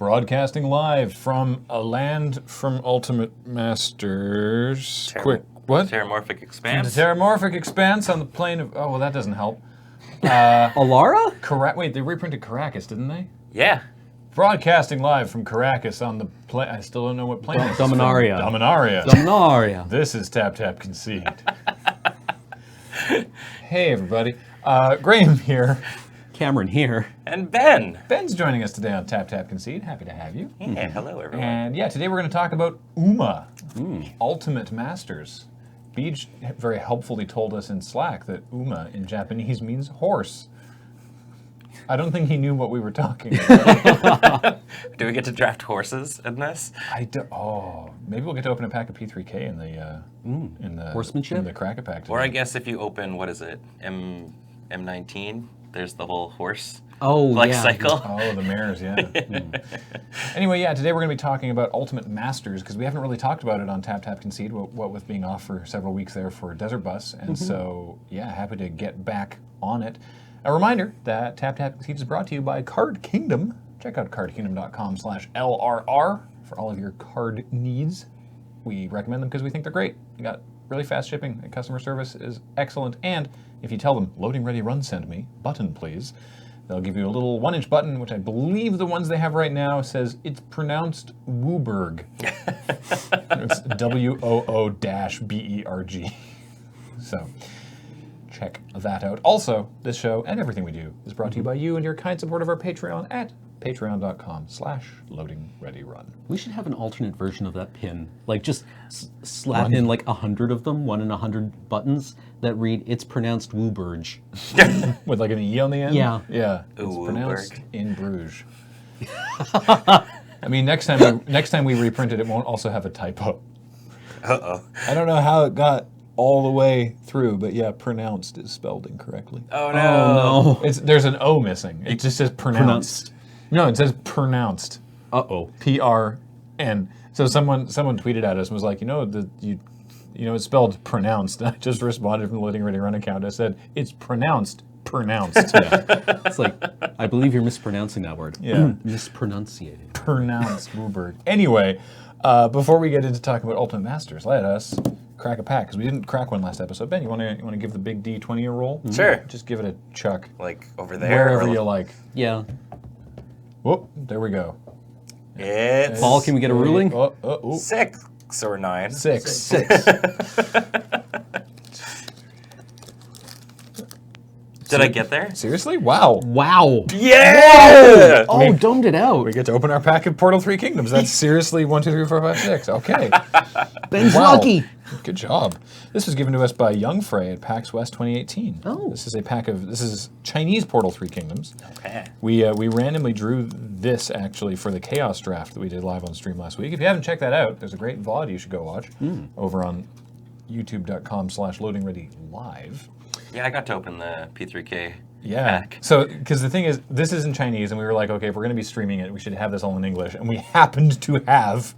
Broadcasting live from a land from Ultimate Masters. What? Terramorphic Expanse. The Terramorphic Expanse on the plane of... Oh, well, that doesn't help. Alara? Wait, they reprinted Caracas, didn't they? Yeah. Broadcasting live from Caracas on the plane... I still don't know what plane this is from. Dominaria. Dominaria. This is Tap Tap Concede. Hey, everybody. Graham here. Cameron here. And Ben. Ben's joining us today on Tap Tap Concede. Happy to have you. Yeah, hello, everyone. And yeah, today we're going to talk about UMA, Ultimate Masters. Beej very helpfully told us in Slack that UMA in Japanese means horse. I don't think he knew what we were talking about. Do we get to draft horses in this? Maybe we'll get to open a pack of P3K in the horsemanship in the Crack-A-Pack today. Or I guess if you open, what is it, M19, there's the whole horse cycle. Oh, the mares, yeah. Anyway, yeah, today we're going to be talking about Ultimate Masters, because we haven't really talked about it on Tap Tap Concede, what with being off for several weeks there for Desert Bus. And so, yeah, happy to get back on it. A reminder that Tap Tap Concede is brought to you by Card Kingdom. Check out cardkingdom.com/LRR for all of your card needs. We recommend them because we think they're great. You got really fast shipping, and customer service is excellent. And if you tell them, Loading Ready Run send me, button please, they'll give you a little 1-inch button, which I believe the ones they have right now says it's pronounced Wooberg. It's WOO-BERG. So check that out. Also, this show and everything we do is brought to you by you and your kind support of our Patreon at patreon.com/LoadingReadyRun. We should have an alternate version of that pin. Like just slap in like 100 of them, 1 in 100 buttons that read, it's pronounced Wooberg. With like an E on the end? Yeah. Yeah. It's Ooh, pronounced in Bruges. I mean, next time we reprint it, it won't also have a typo. Uh-oh. I don't know how it got all the way through, but yeah, pronounced is spelled incorrectly. Oh, no. Oh, no. There's an O missing. It just says pronounced. No, it says pronounced. Uh-oh. PRN. So someone tweeted at us and was like, it's spelled pronounced. And I just responded from the Loading Ready Run account. I said, it's pronounced. Yeah. It's like, I believe you're mispronouncing that word. Yeah. Mispronunciated. Pronounced Wooberg. Anyway, before we get into talking about Ultimate Masters, let us crack a pack, because we didn't crack one last episode. Ben, you want to give the big D20 a roll? Sure. Just give it a chuck. Like over there? Wherever you like. Yeah. Whoop, there we go. It's Paul, can we get a ruling? 6 or 9. 6. Did I get there? Seriously? Wow. Wow. Yeah! Oh, domed it out. We get to open our pack of Portal 3 Kingdoms. That's seriously 1, 2, 3, 4, 5, 6. Okay. Ben's Wow. lucky. Good job. This was given to us by Young Frey at PAX West 2018. Oh. This is Chinese Portal 3 Kingdoms. Okay. We randomly drew this, actually, for the Chaos Draft that we did live on stream last week. If you haven't checked that out, there's a great VOD you should go watch over on youtube.com/loadingreadylive. Yeah, I got to open the P3K pack. So, because the thing is, this is in Chinese, and we were like, okay, if we're going to be streaming it, we should have this all in English. And we happened to have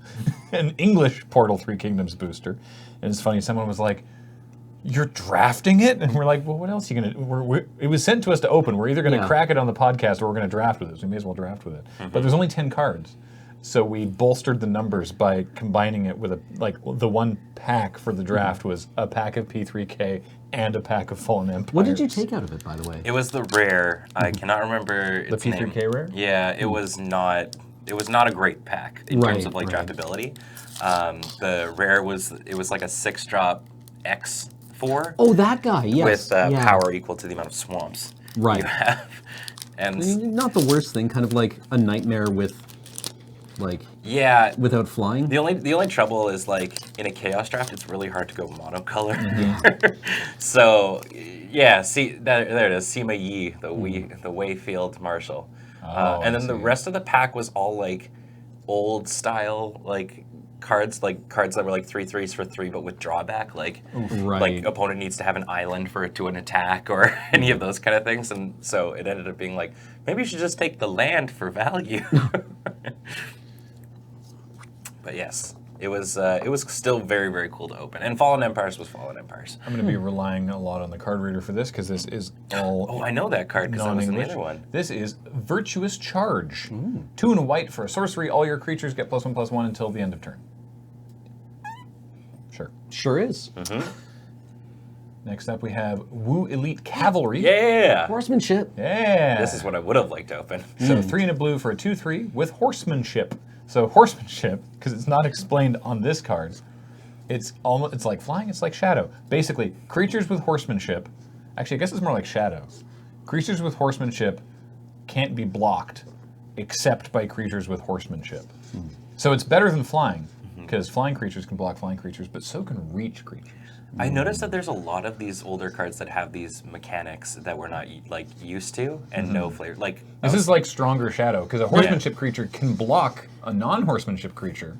an English Portal 3 Kingdoms booster. And it's funny, someone was like, you're drafting it? And we're like, well, what else are you going to... It was sent to us to open. We're either going to crack it on the podcast or we're going to draft with it. So we may as well draft with it. But there's only 10 cards. So we bolstered the numbers by combining it with the one pack for the draft was a pack of P3K and a pack of Fallen Empires. What did you take out of it, by the way? It was the rare. I cannot remember its The P3K name. rare? Yeah, it was not a great pack in terms of draftability. The rare was like a 6-drop X4. Oh, that guy, yes. With power equal to the amount of swamps you have. And not the worst thing, kind of like a nightmare with without flying. The only trouble is like in a chaos draft, it's really hard to go monocolor. So yeah, see there it is, Sima Yi, the Wayfield Marshal, and then the rest of the pack was all like old style cards that were like 3/3s for 3, but with drawback, like opponent needs to have an island for it to an attack or any of those kind of things, and so it ended up being like maybe you should just take the land for value. But yes, it was still very, very cool to open. And Fallen Empires was Fallen Empires. I'm going to be relying a lot on the card reader for this because this is all. Oh, I know that card because that was in the non-English. other one. This is Virtuous Charge. 2 and a white for a sorcery. All your creatures get +1/+1 until the end of turn. Sure. Sure is. Next up, we have Wu Elite Cavalry. Yeah. Horsemanship. Yeah. This is what I would have liked to open. So 3 and a blue for a 2/3 with horsemanship. So horsemanship, because it's not explained on this card, it's like flying, it's like shadow. Basically, creatures with horsemanship, actually I guess it's more like shadow. Creatures with horsemanship can't be blocked except by creatures with horsemanship. So it's better than flying, because flying creatures can block flying creatures, but so can reach creatures. I noticed that there's a lot of these older cards that have these mechanics that we're not like used to, and no flavor. Like This is like stronger shadow, because a horsemanship creature can block a non-horsemanship creature.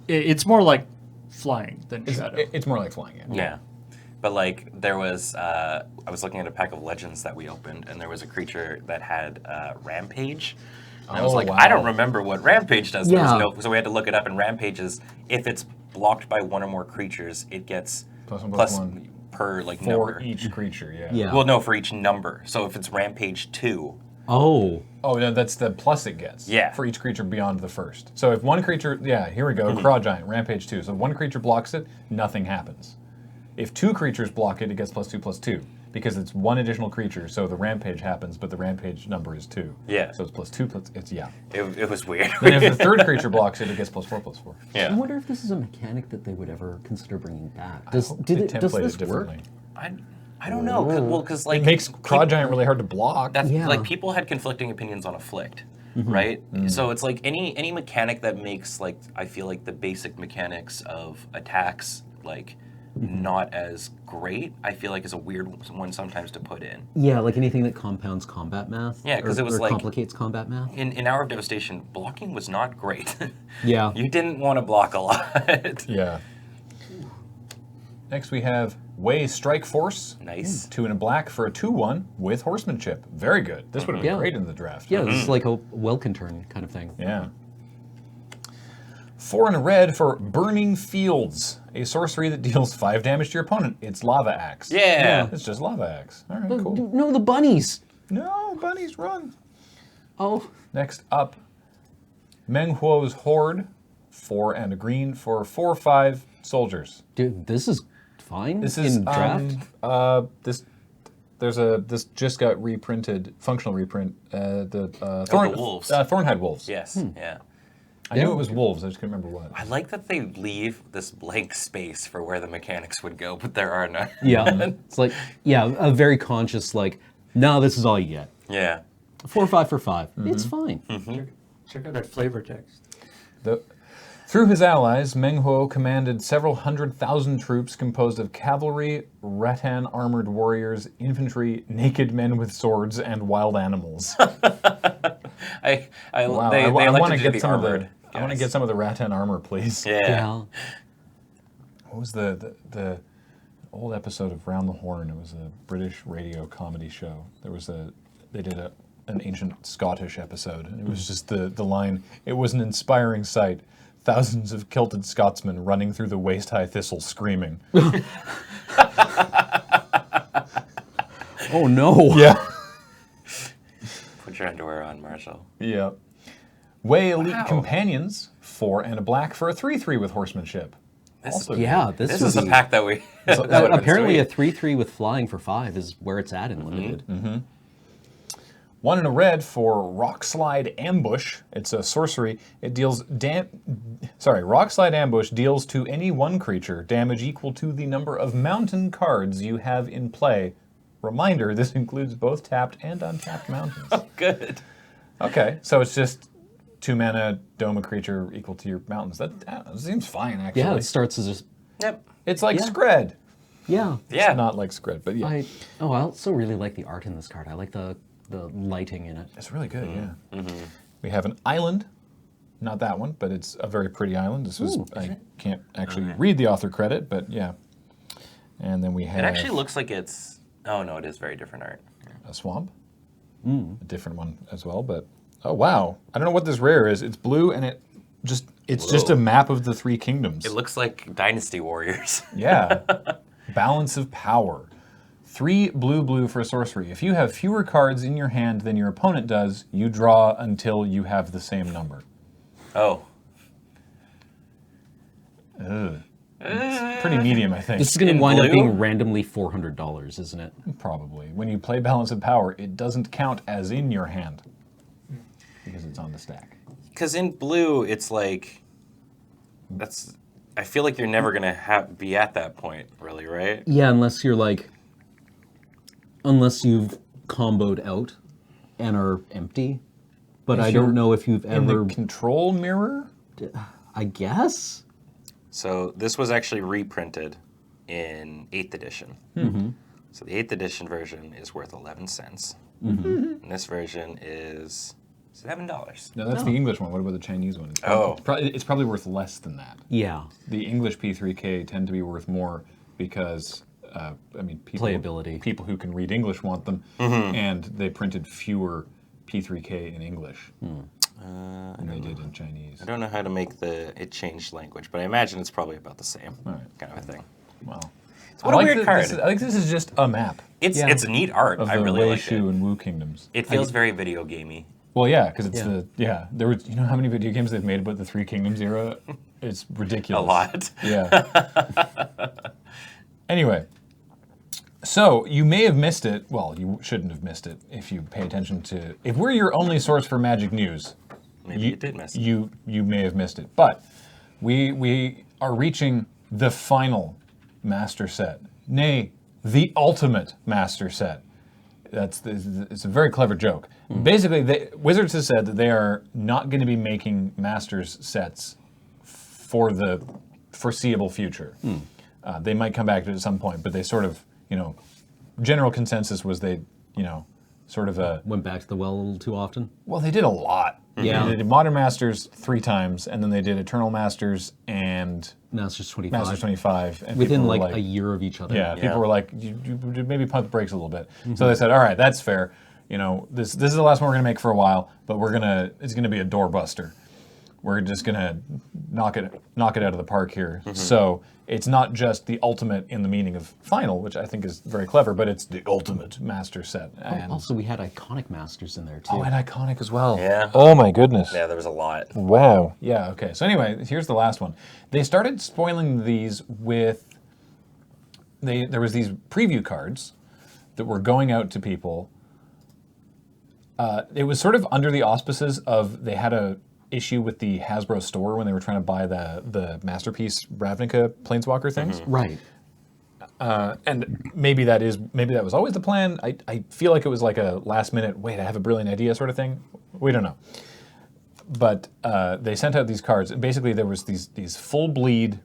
It's more like flying than shadow. It's more like flying, yeah. Yeah. But like there was, I was looking at a pack of legends that we opened, and there was a creature that had Rampage. And I was Oh, like, wow. I don't remember what Rampage does. There was Yeah. no, so we had to look it up. And Rampage is if it's blocked by one or more creatures, it gets +1/+1 per like for number. each creature, yeah. Yeah. Well, no, for each number. So if it's Rampage 2, Oh. Oh, no, that's the plus it gets. Yeah. For each creature beyond the first. So if one creature, yeah, here we go, Craw Giant, Rampage 2. So if one creature blocks it, nothing happens. If 2 creatures block it, it gets +2/+2. Because it's 1 additional creature, so the Rampage happens, but the Rampage number is 2. Yeah. So it's +2, it's, yeah. it was weird. Then if the third creature blocks it, it gets +4/+4. I Yeah. wonder if this is a mechanic that they would ever consider bringing back. I Does, hope did they it, does template this it work? differently. I don't know. Because like It makes Craw Giant really hard to block. That's Yeah. like people had conflicting opinions on Afflict, right? So it's like any mechanic that makes like I feel like the basic mechanics of attacks like not as great. I feel like is a weird one sometimes to put in. Yeah, like anything that compounds combat math. Yeah, 'cause or- it was or like- complicates combat math. In Hour of Devastation, blocking was not great. Yeah. You didn't want to block a lot. Yeah. Next we have Way Strike Force. Nice. 2 and a black for a 2/1 with horsemanship. Very good. This would have been Yeah. great in the draft. Yeah, this is like a Welkin turn kind of thing. Yeah. 4 and a red for Burning Fields, a sorcery that deals 5 damage to your opponent. It's Lava Axe. Yeah. It's just Lava Axe. All right, Oh, cool. no, the bunnies. No, bunnies, run. Oh. Next up, Menghuo's Horde, 4 and a green for 4/5 soldiers. Dude, this is fine This is in draft. this just got reprinted, functional reprint. The wolves. Thornhide Wolves. Yes. Yeah. I knew it was wolves. I just couldn't remember what. I like that they leave this blank space for where the mechanics would go, but there are none. Yeah, it's like, yeah, a very conscious, like, no, this is all you get. Yeah. 4 or 5 for 5. It's fine. Check out that flavor text. Through his allies, Menghuo commanded several 100,000 troops composed of cavalry, rattan armored warriors, infantry, naked men with swords, and wild animals. Wow, They I like want to to do get the some of the. armored I want to guys. get some of the rattan armor, please. Yeah. What was the old episode of Round the Horn? It was a British radio comedy show. They did an ancient Scottish episode, and it was just the line. It was an inspiring sight. Thousands of kilted Scotsmen running through the waist-high thistle, screaming. Oh, no. Yeah. Put your underwear on, Marshall. Yeah. Way Elite Wow. Companions, 4 and a black for a 3/3 with horsemanship. Also, Yeah, This this is would a be... pack that we. that would've been apparently a sweet. 3/3 with flying for 5 is where it's at in limited. 1 and a red for Rockslide Ambush. It's a sorcery. It deals Rockslide Ambush deals to any one creature damage equal to the number of mountain cards you have in play. Reminder: this includes both tapped and untapped mountains. Good. Okay, so it's just 2 mana dome a creature equal to your mountains. That seems fine, actually. Yeah, it starts as just... Yep. It's like Yeah. Scred. Yeah. Yeah. It's not like Scred, but yeah. I also really like the art in this card. I like the lighting in it. It's really good, yeah. We have an island. Not that one, but it's a very pretty island. This was, I can't actually read the author credit, but yeah. And then we have It actually looks like it's. Oh no, it is very different art. a swamp. A different one as well, but oh wow. I don't know what this rare is. It's blue and it It's just a map of the three kingdoms. It looks like Dynasty Warriors. Yeah. Balance of power. 3 blue for a sorcery. If you have fewer cards in your hand than your opponent does, you draw until you have the same number. Oh. Ugh. It's pretty medium, I think. This is going In to wind up blue? being randomly $400, isn't it? Probably. When you play Balance of Power, it doesn't count as in your hand because it's on the stack. Because in blue, it's like, I feel like you're never going to be at that point, really, right? Yeah, unless you've comboed out and are empty. But I don't know if you've In ever... the control mirror? I guess? So this was actually reprinted in 8th edition. Mm-hmm. So the 8th edition version is worth 11 cents. Mm-hmm. And this version is $7. No, that's the English one. What about the Chinese one? It's probably worth less than that. Yeah. The English P3K tend to be worth more because, Playability. People who can read English want them, and they printed fewer P3K in English than they did in Chinese. I don't know how to make it change language, but I imagine it's probably about the same kind of a thing. Wow. What a weird card. I think this is just a map It's a neat art. of I the really Wei like Shu it. and Wu kingdoms. It feels very video gamey. Well, yeah, because it's there was, you know how many video games they've made about the Three Kingdoms era? It's ridiculous. A lot. Yeah. Anyway, so you may have missed it. Well, you shouldn't have missed it if you pay attention to. If we're your only source for Magic news, Maybe you did miss it. You may have missed it, but we are reaching the final master set, nay, the ultimate master set. It's a very clever joke. Basically, Wizards has said that they are not going to be making Masters sets for the foreseeable future. They might come back to it at some point, but they sort of, general consensus was they, sort of a... Went back to the well a little too often? Well, they did a lot. Yeah. They did Modern Masters 3 times, and then they did Eternal Masters and Masters 25. Masters 25. And Within people were like a year of each other. Yeah, people were like, you maybe pump the brakes a little bit. So they said, all right, that's fair. This is the last one we're going to make for a while, but it's going to be a doorbuster. We're just going to knock it out of the park here. So it's not just the ultimate in the meaning of final, which I think is very clever, but it's the ultimate master set. And Also, we had iconic masters in there too. oh, and iconic as well. Yeah. Oh my goodness. Yeah, there was a lot. Wow. Yeah, okay. So anyway, here's the last one. They started spoiling these with... There was these preview cards that were going out to people. It was sort of under the auspices of... They had a issue with the Hasbro store when they were trying to buy the Masterpiece Ravnica Planeswalker things. Right. And maybe that was always the plan. I feel like it was like a last minute, wait, I have a brilliant idea sort of thing. We don't know. But they sent out these cards. And basically, there was these full bleed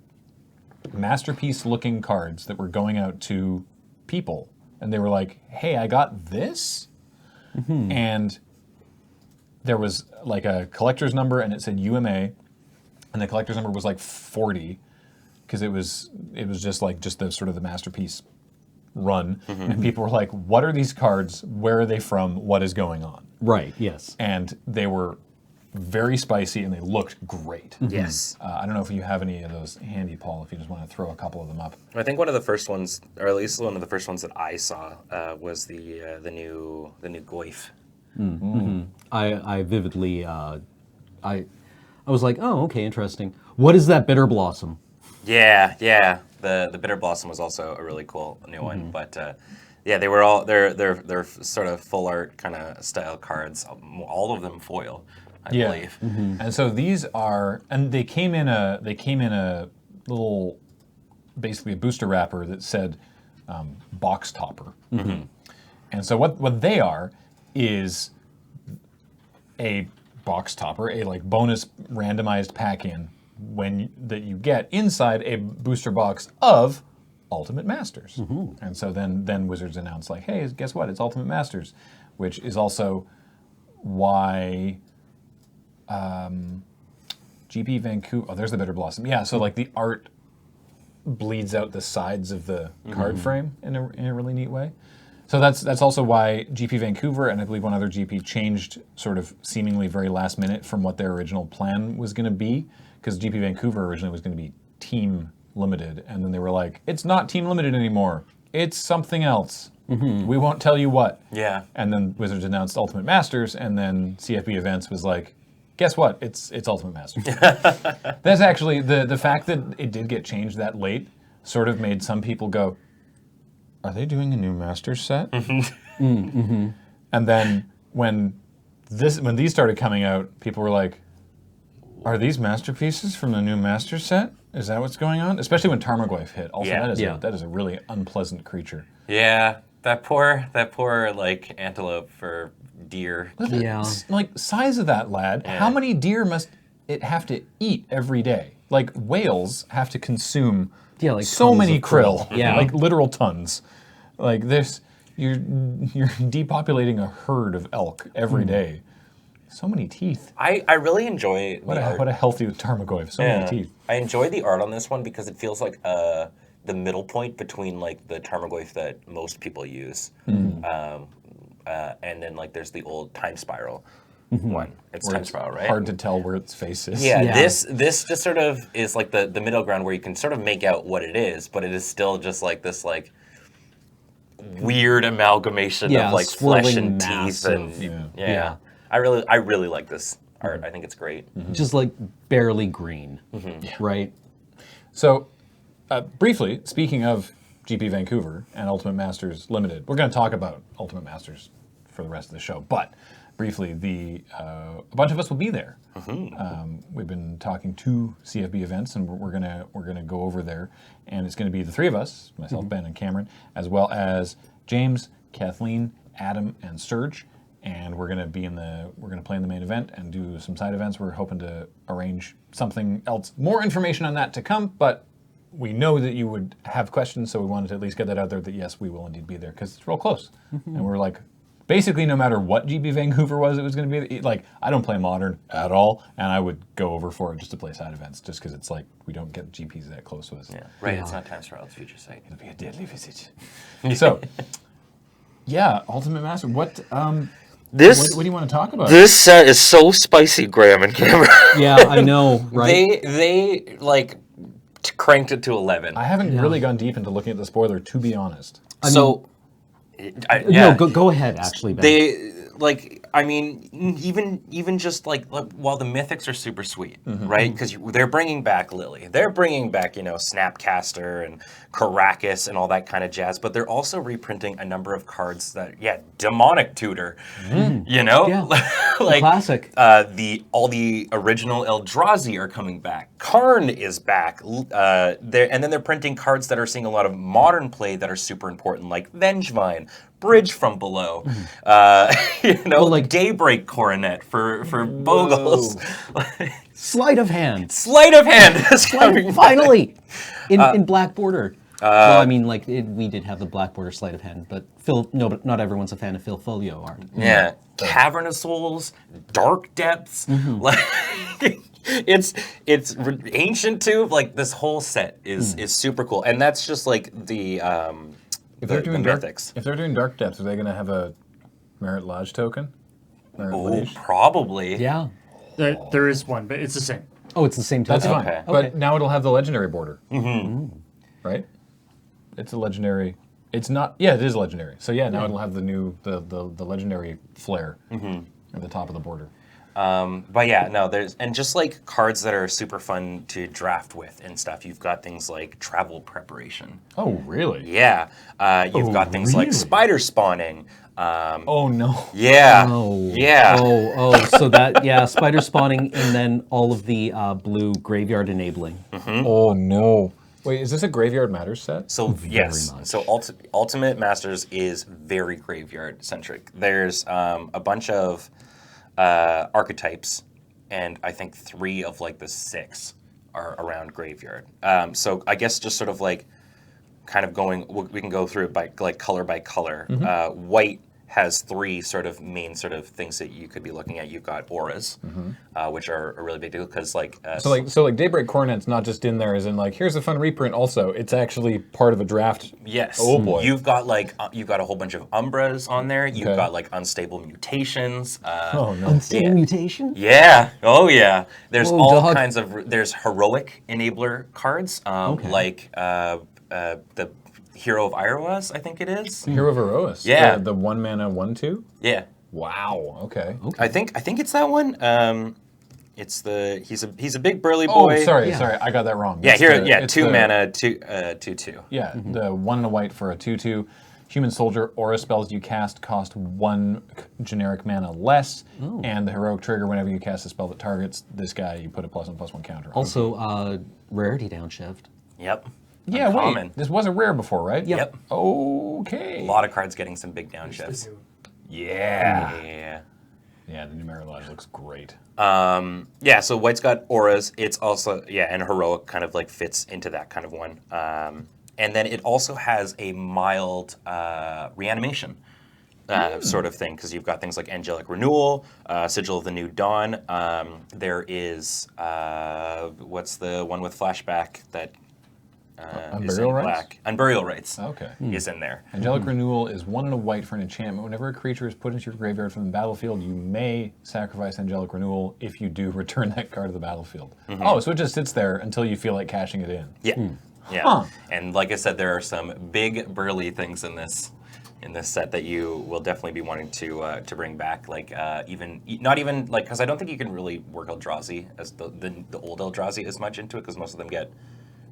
Masterpiece looking cards that were going out to people. And they were like, hey, I got this. And there was like a collector's number and it said UMA. And the collector's number was like 40. Because it was just the sort of the Masterpiece run. And people were like, what are these cards? Where are they from? What is going on? Right, yes. And they were very spicy and they looked great. Yes. I don't know if you have any of those handy, Paul, if you just want to throw a couple of them up. I think one of the first ones, or at least one of the first ones that I saw, was the new Goyf. I vividly, I was like, oh, okay, interesting. What is that Bitter Blossom? Yeah. The Bitter Blossom was also a really cool new one, but yeah, they were all they're sort of full art kind of style cards. All of them foil, I believe. And so these are, and they came in a little, basically a booster wrapper that said box topper. And so what they are is a box topper, a like bonus randomized pack-in that you get inside a booster box of Ultimate Masters. And so then Wizards announced like, hey, guess what? It's Ultimate Masters, which is also why GP Vancouver, oh, there's the Bitter Blossom. Yeah, so like the art bleeds out the sides of the card frame in a really neat way. So that's also why GP Vancouver and I believe one other GP changed sort of seemingly very last minute from what their original plan was going to be, because GP Vancouver originally was going to be team limited, and then they were like, it's not team limited anymore, it's something else. We won't tell you what. Yeah. And then Wizards announced Ultimate Masters, and then CFB Events was like, guess what? It's Ultimate Masters. That's actually the fact that it did get changed that late sort of made some people go, are they doing a new Masters set? And then when these started coming out, people were like, are these masterpieces from the new Masters set? Is that what's going on? Especially when Tarmogoyf hit. Also, that is a really unpleasant creature. Yeah, that poor like antelope for deer. Yeah. Like, size of that lad, how many deer must it have to eat every day? Like, whales have to consume like so tons many of krill. krill. Yeah. Like literal tons. Like this, you're depopulating a herd of elk every day. So many teeth. I really enjoy What a healthy Tarmogoyf. So many teeth. I enjoy the art on this one because it feels like the middle point between like the Tarmogoyf that most people use, and then like there's the old Time Spiral one. It's Where Time Spiral, right? Hard to tell where its face is. Yeah, this just sort of is like the middle ground where you can sort of make out what it is, but it is still just like this like weird amalgamation of like flesh and teeth and I really like this art. I think it's great. Just like barely green, right? So, briefly, speaking of GP Vancouver and Ultimate Masters Limited, we're going to talk about Ultimate Masters for the rest of the show, but briefly, a bunch of us will be there. We've been talking to CFB Events, and we're gonna go over there, and it's gonna be the three of us, myself, Ben, and Cameron, as well as James, Kathleen, Adam, and Serge, and we're gonna play in the main event and do some side events. We're hoping to arrange something else, more information on that to come, but we know that you would have questions, so we wanted to at least get that out there that yes, we will indeed be there because it's real close, and we're like. Basically, no matter what GP Vancouver was, it was going to be, like, I don't play Modern at all, and I would go over for it just to play side events, just because it's like, we don't get GPs that close to us. Yeah, right, it's not Time Spiral, it's Future Sight. It'll be a deadly visit. So, yeah, Ultimate Master, what do you want to talk about? This set is so spicy, Graham and Cameron. Yeah, I know, right? They like, cranked it to 11. I haven't really gone deep into looking at the spoiler, to be honest. No, go ahead, actually, Ben. They, like, I mean, even just, like while the mythics are super sweet, right? Because they're bringing back Lily. They're bringing back, Snapcaster and Caracas and all that kind of jazz, but they're also reprinting a number of cards that, Demonic Tutor, Yeah. like, classic. All the original Eldrazi are coming back. Karn is back. And then they're printing cards that are seeing a lot of modern play that are super important, like Vengevine, Bridge from Below, like Daybreak Coronet for Bogles. Sleight of hand. Sleight of hand is coming finally in Black Border. Well, I mean, like we did have the Black Border Sleight of Hand, but but not everyone's a fan of Phil Folio art. Yeah, Cavern of Souls, Dark Depths, like it's ancient too. Like this whole set is super cool, and that's just like the If they're doing mythics. If they're doing Dark Depths, are they going to have a Merit Lodge token? Probably. Yeah. There is one, but it's the same. Oh, it's the same token. That's fine. Okay. But now it'll have the legendary border. Right? It's a legendary. It's not. Yeah, it is legendary. So now it'll have the new the legendary flare at the top of the border. But yeah, no, there's and just like cards that are super fun to draft with and stuff. You've got things like Travel Preparation. Oh, really? Yeah. You've got things like Spider Spawning. Oh no. Yeah. Oh. Yeah. So that Spider Spawning and then all of the blue Graveyard Enabling. Oh no. Wait, is this a Graveyard Matters set? So yes, much. so Ultimate Masters is very graveyard centric. There's a bunch of archetypes, and I think 3 of like the 6 are around graveyard. So I guess just sort of like kind of going, we can go through it by like color by color. White has three sort of main sort of things that you could be looking at. You've got auras, which are a really big deal because So like Daybreak Coronet's not just in there as in like here's a fun reprint. Also, it's actually part of a draft. yes. Oh boy. You've got a whole bunch of Umbras on there. You've Okay. got like unstable mutations. Oh no. Unstable mutation? Yeah. Oh yeah. There's Whoa, all dog. kinds of there's heroic enabler cards. Like the Hero of Iroas, I think it is. Hero of Erois. Yeah. The 1 mana 1/2. Yeah. Wow. Okay. I think it's that one. It's he's a big burly Oh, boy. sorry. I got that wrong. Yeah, It's here, the- yeah, it's 2 the- mana, 2/2. Yeah, the 1 and a white for a 2/2. Human Soldier, aura spells you cast cost 1 generic mana less, and the heroic trigger whenever you cast a spell that targets this guy, you put a +1/+1 counter on. Also, rarity downshift. Yep. Yeah, Uncommon. wait, this wasn't rare before, right? Yep. Okay. A lot of cards getting some big downshifts. Yeah. Yeah. Yeah, the numerology looks great. Yeah, so white's got auras. It's also, and heroic kind of like fits into that kind of one. And then it also has a mild reanimation sort of thing, because you've got things like Angelic Renewal, Sigil of the New Dawn. There is, what's the one with flashback that is in Unburial Rites? black? Unburial Rites Okay. is in there. Angelic Renewal is 1 and a white for an enchantment. Whenever a creature is put into your graveyard from the battlefield, you may sacrifice Angelic Renewal. If you do, return that card to the battlefield. Oh, so it just sits there until you feel like cashing it in. Yeah. Yeah. Huh. And like I said, there are some big burly things in this set that you will definitely be wanting to bring back. Like not even like, because I don't think you can really work Eldrazi as the old Eldrazi as much into it, because most of them get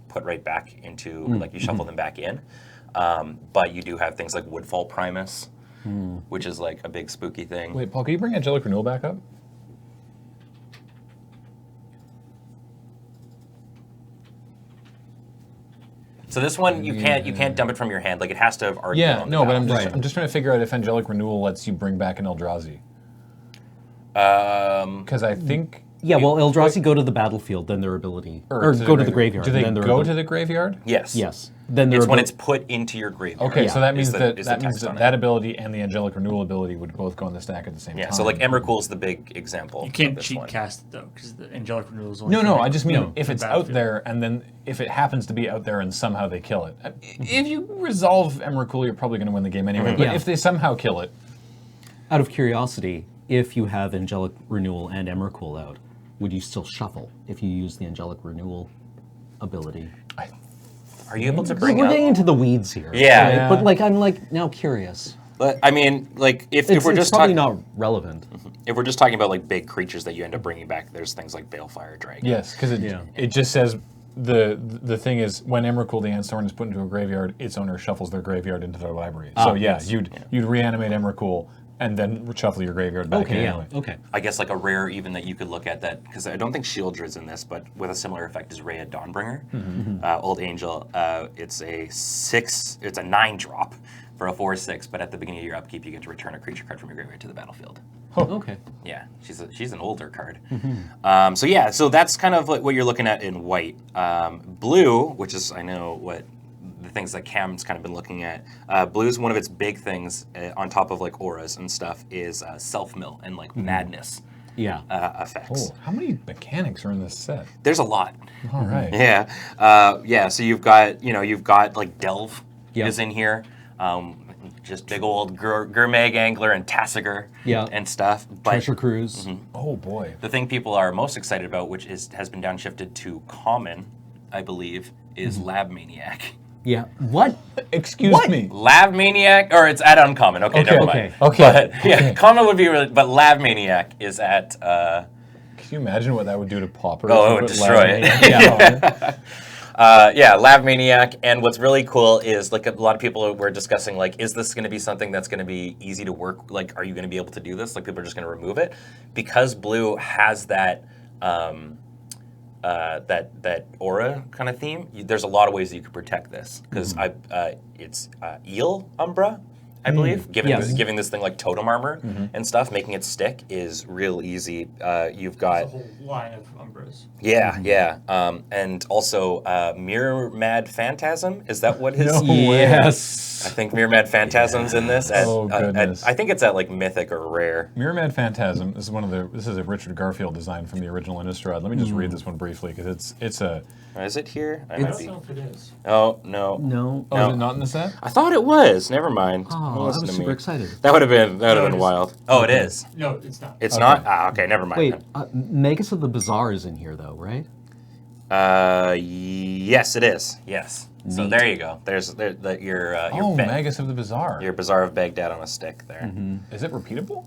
put right back into like you shuffle them back in. But you do have things like Woodfall Primus, which is like a big spooky thing. Wait, Paul, can you bring Angelic Renewal back up? So this one you can't dump it from your hand. Like it has to have already been Yeah, on no, the but battlefield. I'm just trying to figure out if Angelic Renewal lets you bring back an Eldrazi. Um, Because I think... Yeah, well, Eldrazi go to the battlefield, then their ability. Or to go to the graveyard. Do they then their go ability. to the graveyard? yes. Yes. Then their It's when abil- it's put into your graveyard. Okay, so that means is the that text on it. that ability and the Angelic Renewal ability would both go in the stack at the same Yeah, time. so like Emrakul is the big example. You of can't this cheat one. cast it, though, because the Angelic Renewal is only No, for I just mean no, if for it's out Battlefield. there, and then if it happens to be out there and somehow they kill it. If you resolve Emrakul, you're probably going to win the game anyway, but Yeah. if they somehow kill it... Out of curiosity, if you have Angelic Renewal and Emrakul out, would you still shuffle if you use the Angelic Renewal ability? Are you able to We're bring getting up? into the weeds here. Yeah. But like, I'm like now curious. But I mean, like if It's, we're it's just probably talking, not relevant. if we're just talking about like big creatures that you end up bringing back, there's things like Balefire Dragon. Yes, because it just says the thing is when Emrakul the Andstorm is put into a graveyard, its owner shuffles their graveyard into their library. So yes. you'd reanimate Emrakul and then shuffle your graveyard back in Okay, anyway. yeah, okay. I guess like a rare even that you could look at that, because I don't think Shieldred's in this, but with a similar effect is Rhea Dawnbringer, Old Angel. It's a 9-drop for a 4/6, but at the beginning of your upkeep you get to return a creature card from your graveyard to the battlefield. Okay. Yeah, she's an older card. So that's kind of like what you're looking at in white. Blue, which is I know what the things that Cam's kind of been looking at. Blue is one of its big things on top of like auras and stuff is self-mill and like madness Yeah. effects. Oh, how many mechanics are in this set? There's a lot. All right. Yeah. So you've got like Delve Yep. is in here. Just big old Gurmag Angler and Tassiger Yeah. and stuff. But Treasure Cruise. Oh boy. the thing people are most excited about, which has been downshifted to common, I believe, is Lab Maniac. Yeah. What? Excuse me. Lab Maniac, or it's at uncommon. Okay, never mind. Okay. But yeah, common would be really, but Lab Maniac is at. Can you imagine what that would do to Pauper? Oh, if it would you put destroy Lab it. Yeah, Lab Maniac, and what's really cool is like a lot of people were discussing like, is this going to be something that's going to be easy to work? Like, are you going to be able to do this? Like, people are just going to remove it because Blue has that. That aura kind of theme. There's a lot of ways that you could protect this because it's Eel Umbra, I believe. Yes. Giving this thing like totem armor and stuff, making it stick is real easy. You've got a whole line of Umbras. yeah. And also Mirror Mad Phantasm. Is that what his? No way. Yes. I think Mirror Mad Phantasm's in this. At, Oh, goodness. I think it's at like Mythic or Rare. Mirror Mad Phantasm. This is a Richard Garfield design from the original Innistrad. Let me just read this one briefly because it's a. Is it here? I don't know if it is. Oh no. No. Oh, is it not in the set? I thought it was. Never mind. Oh, I Listen was to super me. excited. That would have been No, it is. wild. Oh, it is. No, it's not. It's not. Ah, okay. Never mind. Wait, then. Magus of the Bazaar is in here though, right? Yes, it is. Yes. So Neat. there you go. There's your Oh, Magus of the Bazaar. your Bazaar of Baghdad on a stick there. Is it repeatable?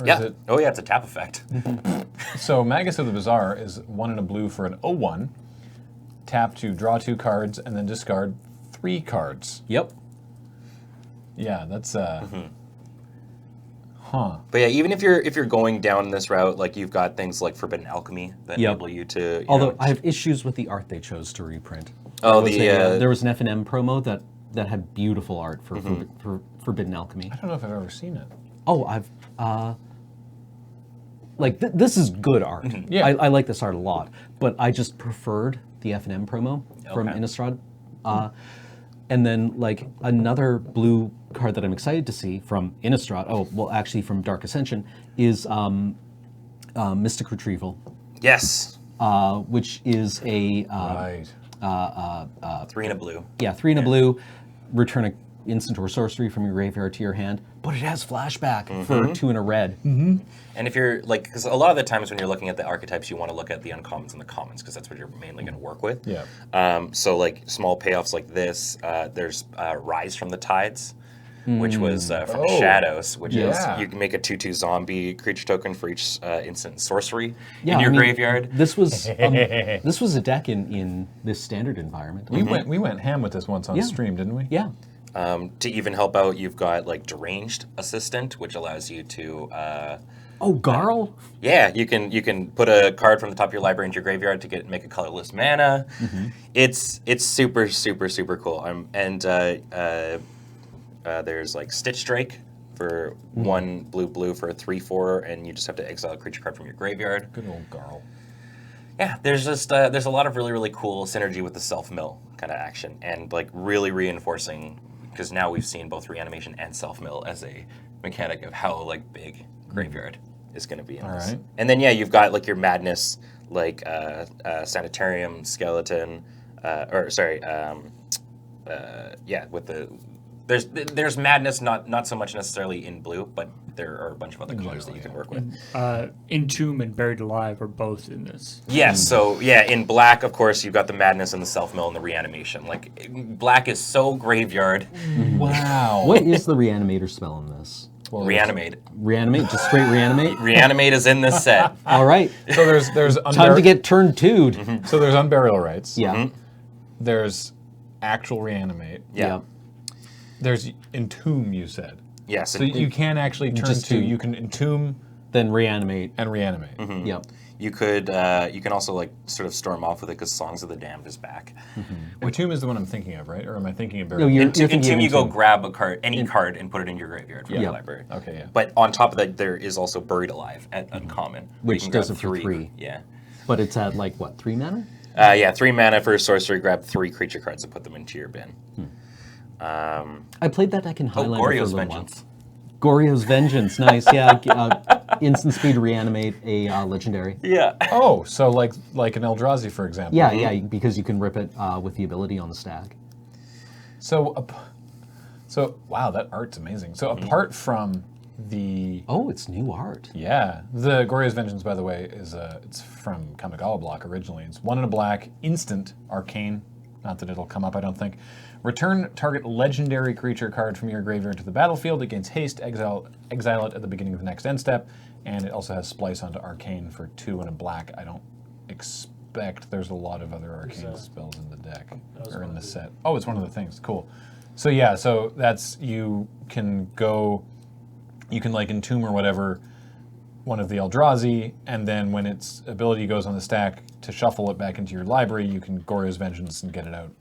Or Yeah. Is it, Oh yeah, it's a tap effect. so Magus of the Bazaar is 1 and a blue for an 0/1. Tap to draw 2 cards and then discard 3 cards. Yep. Yeah, that's Huh. But yeah, even if you're going down this route, like you've got things like Forbidden Alchemy that Yep. enable you to. You Although know, I have issues with the art they chose to reprint. Oh, There was an F&M promo that had beautiful art for Forbidden Alchemy. I don't know if I've ever seen it. Oh, I've this is good art. Yeah. I like this art a lot, but I just preferred the F&M promo from Okay. Innistrad. And then like another blue card that I'm excited to see from Innistrad, actually from Dark Ascension, is Mystic Retrieval, yes, which is a Right. 3 and a blue. 3 and a blue, return a instant or sorcery from your graveyard to your hand, but it has flashback for 2 and a red. And if you're like, because a lot of the times when you're looking at the archetypes, you want to look at the uncommons and the commons because that's what you're mainly going to work with. Yeah. So like small payoffs like this, there's Rise from the Tides, which was from Oh, Shadows, which yeah. is you can make a 2/2 zombie creature token for each instant sorcery Yeah, in your I mean, graveyard. This was a deck in this standard environment. We went ham with this once on Yeah. stream, didn't we? Yeah. To even help out, you've got like Deranged Assistant, which allows you to. Oh, Garl? Yeah, you can put a card from the top of your library into your graveyard to make a colorless mana. It's super cool. There's like Stitch Strike for 1 blue for a 3/4, and you just have to exile a creature card from your graveyard. Good old Garl. Yeah, there's just there's a lot of really cool synergy with the self mill kind of action, and like really reinforcing because now we've seen both reanimation and self mill as a mechanic of how like big graveyard is going to be in this. Alright. And then yeah, you've got like your madness like Sanitarium Skeleton, with the there's madness not so much necessarily in blue, but there are a bunch of other colors that you can work with. Entomb and Buried Alive are both in this. Yes, so yeah, in black, of course, you've got the madness and the self-mill and the reanimation. Like, black is so graveyard. Wow. What is the reanimator spell in this? Well, Reanimate. Reanimate? Just straight reanimate? Reanimate is in this set. All right. So there's Time to get turned two'd. So there's unburial rights. Yeah. There's actual reanimate. Yeah. There's entomb, you said. Yes. So you can actually turn Just to, to- you can entomb Then reanimate. and reanimate. Yep. you can also like sort of storm off with it because Songs of the Damned is back. Entomb is the one I'm thinking of, right? Or am I thinking of No, burial? you're In thinking Tomb, you go Entomb. grab a card, any card, and put it in your graveyard from Yeah. your library. Okay, yeah. But on top of that, there is also Buried Alive at Uncommon. where you Which can does grab it for 3. Yeah. But it's at like what, 3 mana? 3 mana for a sorcery, grab 3 creature cards and put them into your bin. I played that deck in Highlander for a Goryo's little while. Vengeance. Goryo's Vengeance, nice. Yeah, instant speed reanimate a legendary. Yeah. Oh, so like an Eldrazi, for example. Yeah, yeah, because you can rip it with the ability on the stack. So wow, that art's amazing. So apart from the Oh, it's new art. the Goryo's Vengeance, by the way, is it's from Kamigawa block originally. It's 1 and a black, instant, arcane. Not that it'll come up, I don't think. Return target legendary creature card from your graveyard to the battlefield. It gains haste, exile it at the beginning of the next end step, and it also has Splice onto arcane for 2 and a black. I don't expect there's a lot of other arcane spells in the deck or in the set. Oh, it's one of the things. Cool. So yeah, so that's you can like entomb or whatever one of the Eldrazi, and then when its ability goes on the stack to shuffle it back into your library, you can Goryo's Vengeance and get it out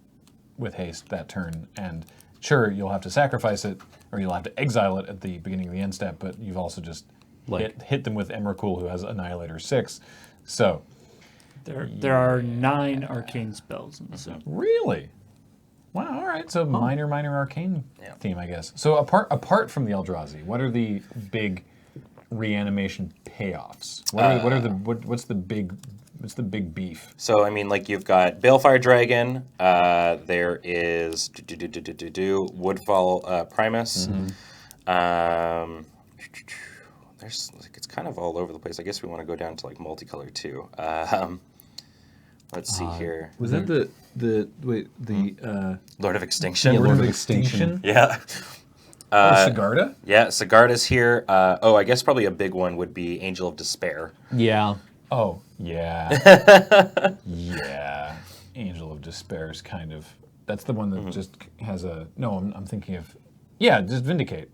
with haste that turn, and Sure, you'll have to sacrifice it, or you'll have to exile it at the beginning of the end step, but you've also just hit them with Emrakul, who has Annihilator 6. So There are 9 arcane spells in the set. really, wow, all right. So minor arcane theme, I guess. So apart from the Eldrazi, what are the big reanimation payoffs? What's the big beef? So I mean, like you've got Balefire Dragon. There is Woodfall Primus. There's like it's kind of all over the place. I guess we want to go down to like multicolor too. Let's see here. Was that the Lord of Extinction. Yeah, Lord of Extinction? Yeah. Sigarda? Yeah, Sigarda's here. I guess probably a big one would be Angel of Despair. Yeah. Oh, yeah. Yeah. Angel of Despair is kind of... That's the one that just has a... No, I'm thinking of... Yeah, just Vindicate.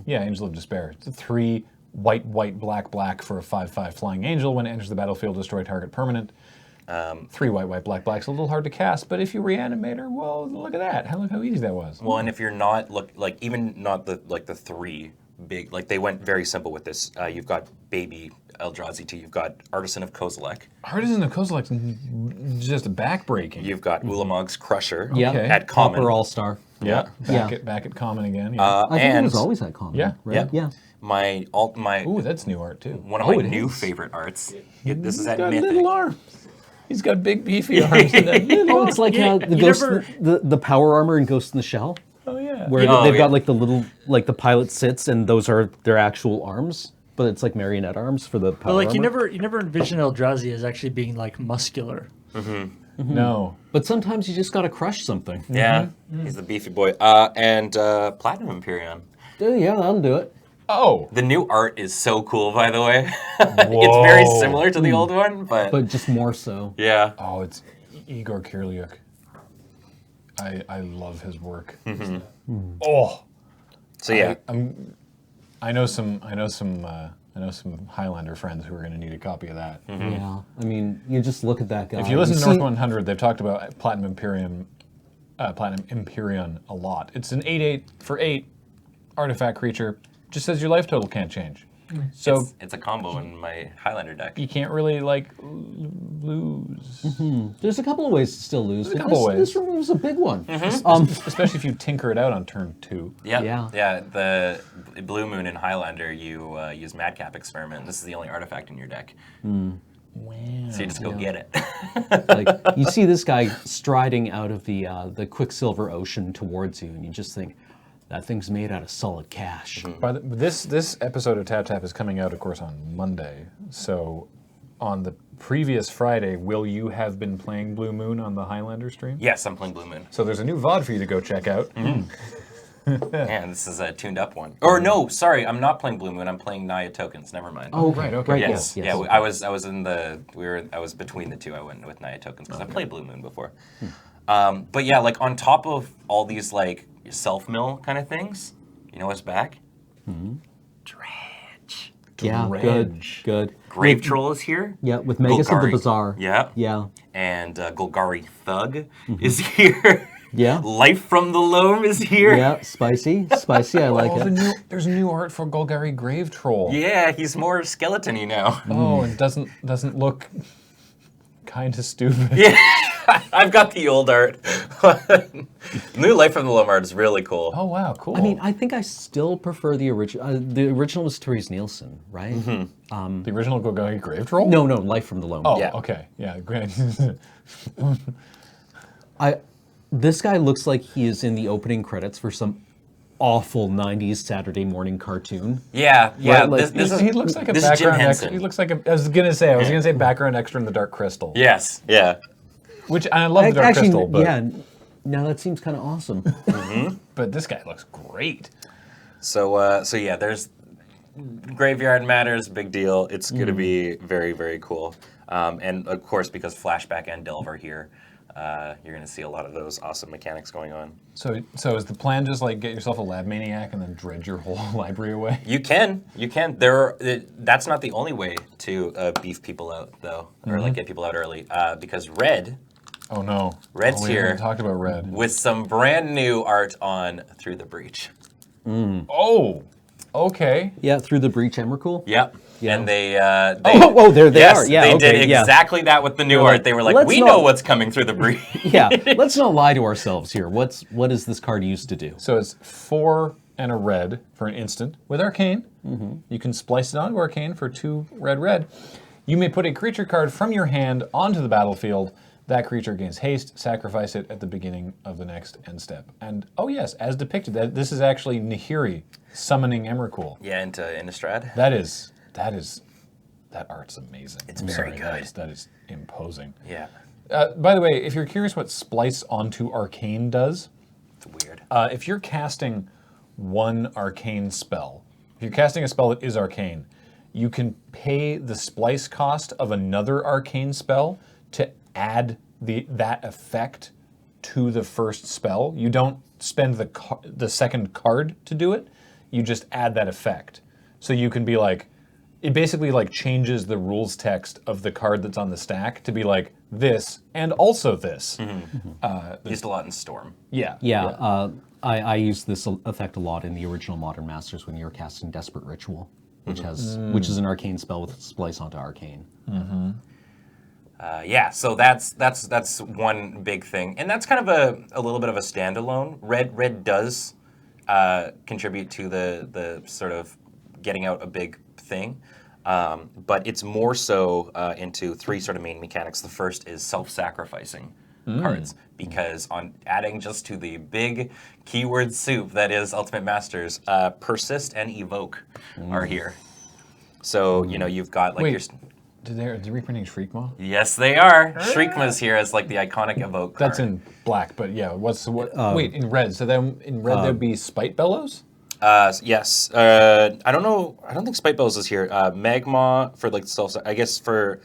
Yeah, Angel of Despair. It's a 3 white, black for a 5/5 flying angel. When it enters the battlefield, destroy target permanent. 3 white, black's a little hard to cast, but if you reanimate her, well, look at that. Look how easy that was. Well, and if you're not even not the 3 big, like they went very simple with this. You've got Baby Eldrazi too. You've got Artisan of Kozilek. Artisan of Kozilek is just backbreaking. You've got Ulamog's Crusher Okay. at common. Copper All-Star. Yeah. Back at common again. Yeah. I think it and was always at common. Yeah. Right? Yeah. Yeah. Ooh, that's new art too. One of my new favorite arts. This is at Got Mythic. little arms. He's got big beefy arms. And that little Oh, it's like Yeah, the you ghost, never- the power armor in Ghost in the Shell, Oh yeah. where Oh, they've yeah. got like the little, like the pilot sits, and those are their actual arms, but it's like marionette arms for the power But like armor. you never envision Eldrazi as actually being like muscular. No. But sometimes you just gotta crush something. Yeah, he's the beefy boy. And Platinum Imperion. Yeah, that'll do it. Oh. The new art is so cool, by the way. It's very similar to the old one, But just more so. yeah. Oh, it's Igor Kirliuk. I love his work. Oh. So yeah, I know some Highlander friends who are going to need a copy of that. Yeah, I mean, you just look at that guy. If you listen to see- North 100, they've talked about Platinum Imperion a lot. It's an 8/8 for 8 artifact creature. Just says your life total can't change. So it's a combo in my Highlander deck. you can't really lose. There's a couple of ways to still lose. There's a but couple this ways. removes a big one. Especially if you tinker it out on turn 2. Yeah. The Blue Moon in Highlander, you use Madcap Experiment. This is the only artifact in your deck. Wow. So you just go get it. Like you see this guy striding out of the Quicksilver Ocean towards you, and you just think, that thing's made out of solid cash. This episode of Tap Tap is coming out, of course, on Monday. So on the previous Friday, will you have been playing Blue Moon on the Highlander stream? Yes, I'm playing Blue Moon. So there's a new VOD for you to go check out. Man, this is a tuned up one. Or no, sorry, I'm not playing Blue Moon. I'm playing Naya Tokens. Never mind. Oh, right, okay. Right, Yes, yes. yeah. I was between the two. I went with Naya Tokens because I played Blue Moon before. But yeah, like on top of all these like self-mill kind of things, you know what's back? Dredge. Yeah, Dredge. good. Grave Troll is here. Yeah, with Magus of the Golgari. Bazaar. Yeah. Yeah. And Golgari Thug is here. Yeah. Life from the Loam is here. Yeah, spicy. I like it. There's new art for Golgari Grave Troll. Yeah, he's more skeleton-y now. Oh, and doesn't look kind of stupid. Yeah, I've got the old art. New Life from the Loam art is really cool. Oh wow, cool. I mean, I think I still prefer the original. The original was Therese Nielsen, right? the original Golgari Grave Troll? No, Life from the Loam. Oh, Yeah. okay. Yeah, great. This guy looks like he is in the opening credits for some awful 90s Saturday morning cartoon. Yeah. Right, like, this is, he looks like a this is Jim background extra. Henson. He looks like I was gonna say background extra in the Dark Crystal. Yes, yeah. Which I love the Dark Crystal, but yeah. Now that seems kind of awesome. but this guy looks great. So yeah, there's Graveyard Matters, big deal. It's going to be very, very cool. And of course, because Flashback and Delve are here, you're going to see a lot of those awesome mechanics going on. So is the plan just like get yourself a Lab Maniac and then dredge your whole library away? You can. That's not the only way to beef people out, though, or like get people out early. Because Red Oh no. Red's we haven't here. talked about red. with some brand new art on Through the Breach. Oh, okay. Yeah, through the breach, Emrakul. Yep. Yeah. And they Oh, there they yes, are. Yeah, they okay, did yeah. exactly that with the new They're art. like, They were like, "Let's we not- know what's coming through the breach. Yeah, let's not lie to ourselves here. What is this card used to do? So it's 4 and a red for an instant with Arcane. You can splice it onto Arcane for 2 red. You may put a creature card from your hand onto the battlefield. That creature gains haste. Sacrifice it at the beginning of the next end step. And oh yes, as depicted, this is actually Nahiri summoning Emrakul. Yeah, into Innistrad. That art's amazing. It's I'm very sorry, good. That is imposing. Yeah. By the way, if you're curious what Splice onto Arcane does, It's weird. if you're casting one arcane spell, if you're casting a spell that is arcane, you can pay the splice cost of another arcane spell to add that effect to the first spell. You don't spend the second card to do it. You just add that effect. So you can be like, it basically like changes the rules text of the card that's on the stack to be like this and also this. Used a lot in Storm. Yeah. Yeah, I used this effect a lot in the original Modern Masters when you were casting Desperate Ritual, which is an arcane spell with splice onto arcane. Yeah, so that's one big thing, and that's kind of a little bit of a standalone. Red does contribute to the sort of getting out a big thing, but it's more so into 3 sort of main mechanics. The first is self-sacrificing cards, because on adding just to the big keyword soup that is Ultimate Masters, persist and evoke are here. So you've got like Wait. your. Are they reprinting Shriekmaw? Yes, they are. Shriekma's here as like the iconic evoke card. That's in black, but yeah, wait, in red. So then in red there'd be Spite Bellows? Yes. I don't know. I don't think Spite Bells is here. Magma for like self. I guess for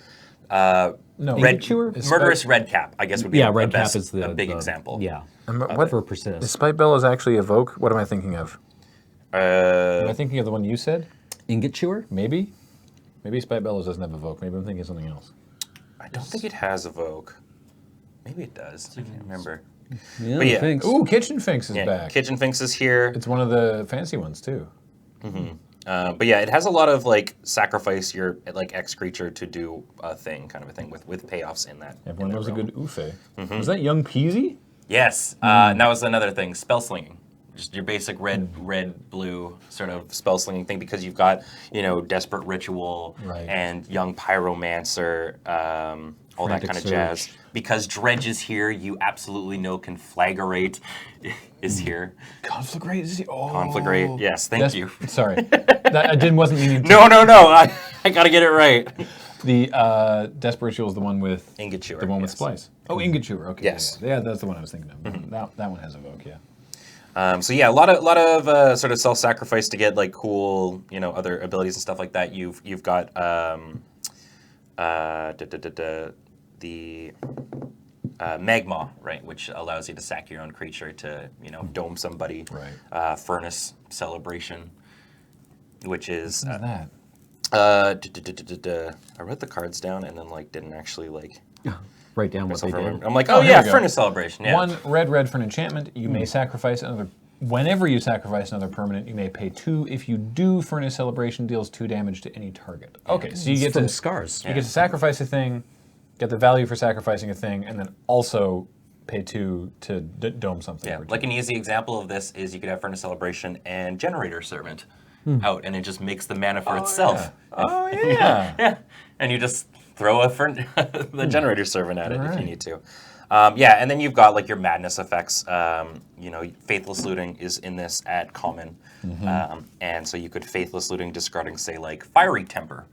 No. red Chewer? murderous red cap. I guess would be Yeah, a Red Cap best, is a big example. Yeah, What for persist. is Spite Bellows actually evoke? What am I thinking of? Am I thinking of the one you said? Ingot Chewer? Maybe Spite Bellows doesn't have evoke. Maybe I'm thinking of something else. I don't think it has evoke. Maybe it does. I can't remember. Yeah, But yeah. thanks. Ooh, Kitchen Finks is Yeah, back. Kitchen Finks is here. It's one of the fancy ones too. But yeah, it has a lot of like sacrifice your like X creature to do a thing kind of a thing with payoffs in that. Everyone in that loves a realm. good Ufe. Was that Young Peasy? Yes, and that was another thing. Spellslinging, just your basic red, blue sort of spellslinging thing, because you've got Desperate Ritual Right. and Young Pyromancer, all that Frantic kind of Surge. jazz. Because Dredge is here, you absolutely know Conflagrate is here. Conflagrate is oh. Conflagrate, yes, thank you. Sorry, I wasn't meaning to. No, I gotta get it right. The Desperate Ritual is the one with Ingot Chewer, the one with yes. Splice. Oh, Ingot Chewer. Okay. Yes. Yeah, that's the one I was thinking of. That one has evoke. Yeah. So yeah, a lot of sort of self-sacrifice to get like cool, other abilities and stuff like that. You've got the Magma, right, which allows you to sack your own creature to dome somebody. Right. Furnace Celebration, which is What is that? I wrote the cards down and then like didn't actually like. Write down what they did. I'm like, Oh, oh here yeah, we go. Furnace Celebration. Yeah. 1 red for an enchantment. You may sacrifice another. Whenever you sacrifice another permanent, you may pay 2. If you do, Furnace Celebration deals 2 damage to any target. Okay, so you get from to Scars. You get to sacrifice a thing, get the value for sacrificing a thing, and then also pay 2 to dome something. Yeah, for like 2. an easy example of this is you could have Furnace Celebration and Generator Servant out, and it just makes the mana for itself. Oh yeah. Yeah, and you just throw the Generator Servant at it if you Alright. need to. Yeah, and then you've got like your madness effects. Faithless Looting is in this at common, and so you could Faithless Looting discarding, say, like Fiery Temper,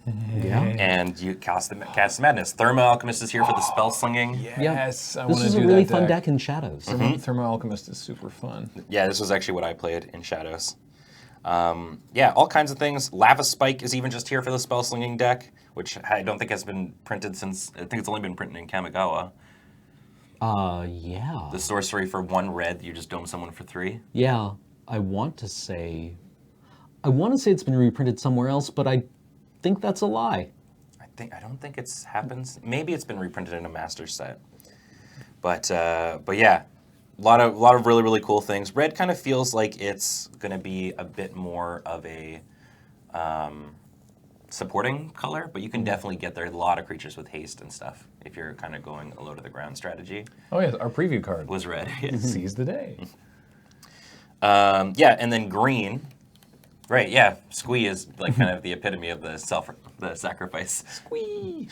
Yeah. and you cast madness. Thermo Alchemist is here for the spell slinging. Yes, I This want to is do a really that fun deck in Shadows. Thermo Alchemist is super fun. Yeah, this was actually what I played in Shadows. Yeah, all kinds of things. Lava Spike is even just here for the spell slinging deck, which I don't think has been printed since. I think it's only been printed in Kamigawa. Yeah. The sorcery for 1 red, you just dome someone for 3. Yeah. I want to say it's been reprinted somewhere else, but I think that's a lie. I don't think it's happens. Maybe it's been reprinted in a master set. But yeah, a lot of really, really cool things. Red kind of feels like it's going to be a bit more of a supporting color, but you can definitely get there. A lot of creatures with haste and stuff if you're kind of going a low to the ground strategy. Oh yeah, our preview card Was red. seize the day. Yeah, and then green. Right, yeah. Squee is like kind of the epitome of the sacrifice. Squee.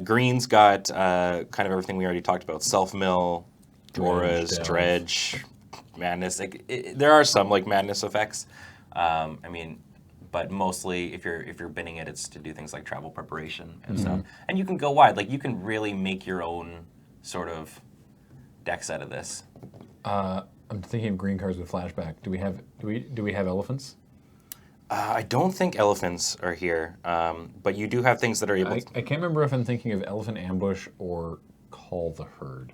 Green's got kind of everything we already talked about. Self-mill, auras, Delve. dredge, madness. There are some like madness effects. I mean, but mostly if you're binning it, it's to do things like travel preparation and stuff. And you can go wide. Like you can really make your own sort of deck set of this. I'm thinking of green cards with flashback. Do we have elephants? I don't think elephants are here, but you do have things that are able. I can't remember if I'm thinking of elephant ambush or call the herd.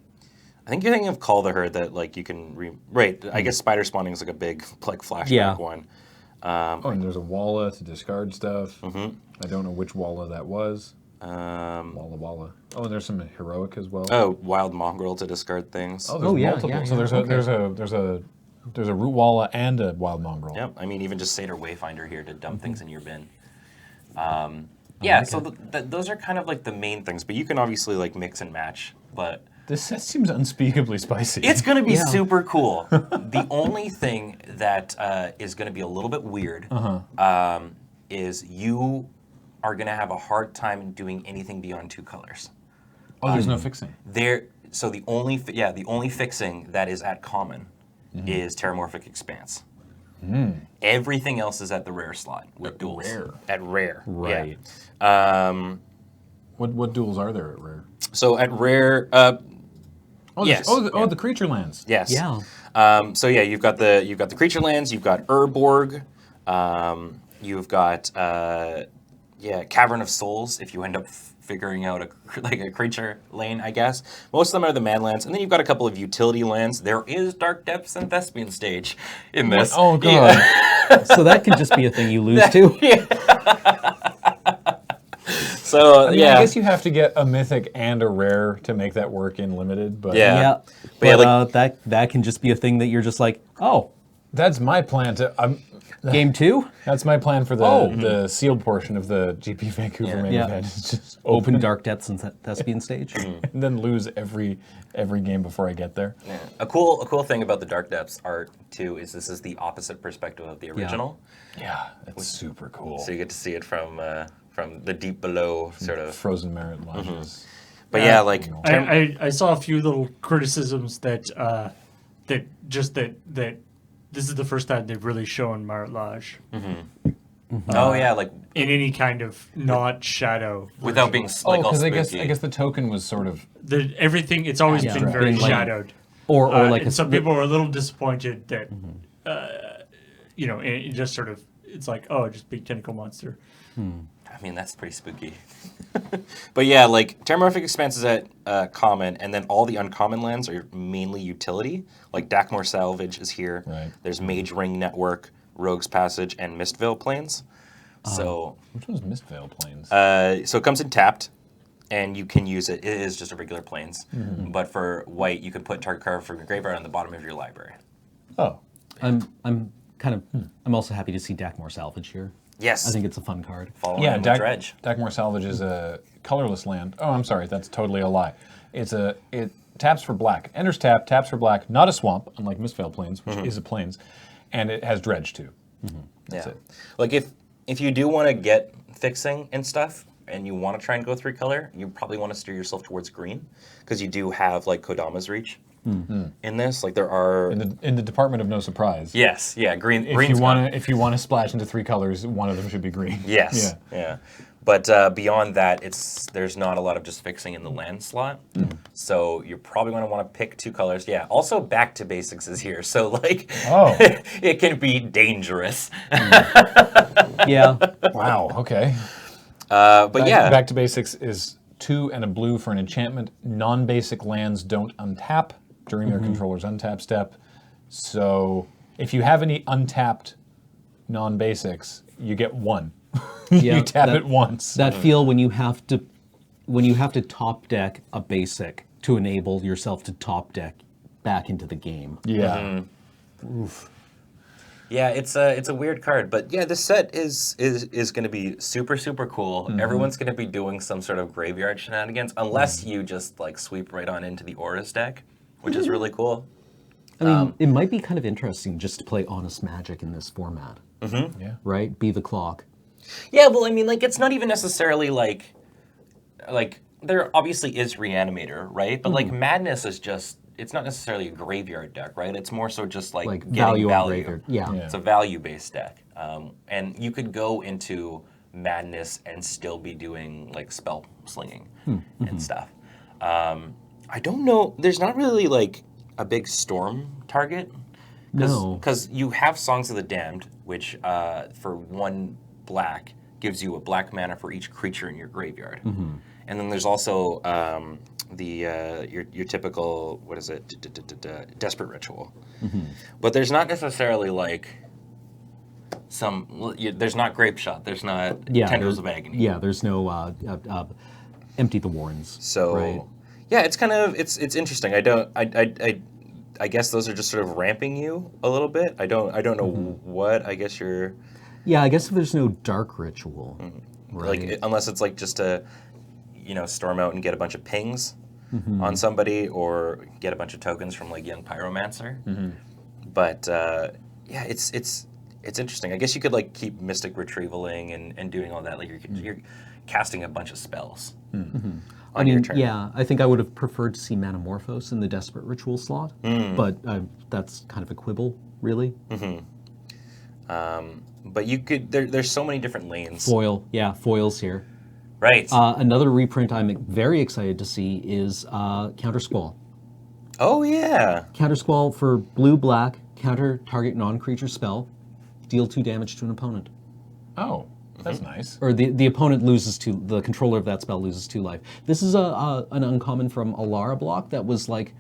I think you're thinking of Call the Herd that like you can right. I guess spider spawning is like a big like flashback Yeah. one. And there's a Walla to discard stuff. I don't know which Walla that was. Walla. Oh, and there's some heroic as well. Oh, Wild Mongrel to discard things. Oh, there's yeah, multiple. yeah, So there's a root Walla and a wild mongrel. Yep. I mean, even just Satyr Wayfinder here to dump things in your bin. Yeah. So those are kind of like the main things, but you can obviously like mix and match. But This set seems unspeakably spicy. it's going to be super cool. The only thing that is going to be a little bit weird is you are going to have a hard time doing anything beyond 2 colors. Oh, there's no fixing. So the only fixing that is at common is Terramorphic Expanse. Everything else is at the rare slot with duels. rare. At rare, Right. Yeah. What duels are there at rare? So at rare, Oh, yes. the creature lands. yes. Yeah. So yeah, you've got the creature lands. You've got Urborg. You've got Cavern of Souls. If you end up figuring out a creature lane, I guess most of them are the man lands, and then you've got a couple of utility lands. There is Dark Depths and Thespian Stage in this. Oh god. So that can just be a thing you lose to. So I guess you have to get a mythic and a rare to make that work in limited, but Yeah. Yeah. But yeah, But that can just be a thing that you're just like, oh, that's my plan to. game 2? That's my plan for the sealed portion of the GP Vancouver main Yeah. event. Is just Open Dark Depths and Thespian Stage. and then lose every game before I get there. Yeah. A cool thing about the Dark Depths art too is this is the opposite perspective of the original, Yeah, that's super cool. so you get to see it from the deep below sort of. Frozen Merit Lodges. But yeah, like I saw a few little criticisms that this is the first time they've really shown Marit Lodge oh yeah, like in any kind of not shadow. without being like all because spooky. I guess the token was sort of Everything it's always Yeah. been very Being like- shadowed. Or like and some people were a little disappointed that it just sort of it's like just big tentacle monster. I mean, that's pretty spooky. But yeah, like Terramorphic Expanse is at common, and then all the uncommon lands are mainly utility. Like Dakmor Salvage is here. Right. There's Mage Ring Network, Rogue's Passage, and Mistvale Plains. So which one's Mistvale Plains? so it comes in tapped, and you can use it. It is just a regular Plains. But for white, you can put target card from your graveyard on the bottom of your library. Oh, I'm also happy to see Dakmor Salvage here. Yes. I think it's a fun card. Following yeah. in with Dredge. Dakmor Salvage is a colorless land. Oh, I'm sorry, that's totally a lie. It taps for black. Enters tap, taps for black. Not a swamp, unlike Mistvale Plains, which is a plains, and it has dredge too. That's it. Like if you do want to get fixing and stuff, and you want to try and go 3-color, you probably want to steer yourself towards green, because you do have like Kodama's Reach in this. Like there are In the Department of No Surprise. yes, yeah, green. If you want to splash into 3 colors, one of them should be green. Yes, Yeah. yeah. But beyond that, there's not a lot of just fixing in the land slot. So you're probably going to want to pick 2 colors. Yeah. Also, Back to Basics is here, so like, it can be dangerous. Yeah. Wow. Okay. But yeah, Back to Basics is 2 and a blue for an enchantment. Non-basic lands don't untap during their controller's untap step. So if you have any untapped non-basics, you get 1. Yeah, you tap that- it once. That feel when you have to top deck a basic to enable yourself to top deck back into the game. yeah. Yeah, it's a weird card, but yeah, this set is going to be super cool. Everyone's going to be doing some sort of graveyard shenanigans, unless you just like sweep right on into the Auras deck, which is really cool. I mean, it might be kind of interesting just to play Honest Magic in this format. Yeah. Right? Be the clock. Yeah, well, I mean, like it's not even necessarily like there obviously is Reanimator, right? But like Madness is just. It's not necessarily a graveyard deck, right? It's more so just like getting value on value. graveyard. Yeah. It's a value-based deck. And you could go into Madness and still be doing like spell slinging and stuff. I don't know. There's not really like a big storm target. No. Because you have Songs of the Damned, which for 1 black gives you a black mana for each creature in your graveyard. And then there's also your typical, what is it, Desperate Ritual. But there's not necessarily like there's not Grape Shot, there's not Tendrils of Agony. Yeah, there's no Empty the Warrens. So right? yeah, it's kind of it's interesting. I guess those are just sort of ramping you a little bit. I don't know what. I guess you're. Yeah, I guess if there's no Dark Ritual, right? Like unless it's like just to, storm out and get a bunch of pings on somebody, or get a bunch of tokens from like Young Pyromancer. But yeah, it's interesting. I guess you could like keep Mystic Retrievaling and doing all that. Like you're casting a bunch of spells. I mean, yeah, I think I would have preferred to see Manamorphose in the Desperate Ritual slot, but that's kind of a quibble, really. But you could. There's so many different lanes. Foils here. Right. Another reprint I'm very excited to see is Counter Squall. Oh yeah. Counter Squall for blue-black, counter target non-creature spell, deal 2 damage to an opponent. Oh, that's nice. Or the opponent loses 2, the controller of that spell loses 2 life. This is an uncommon from Alara block that was like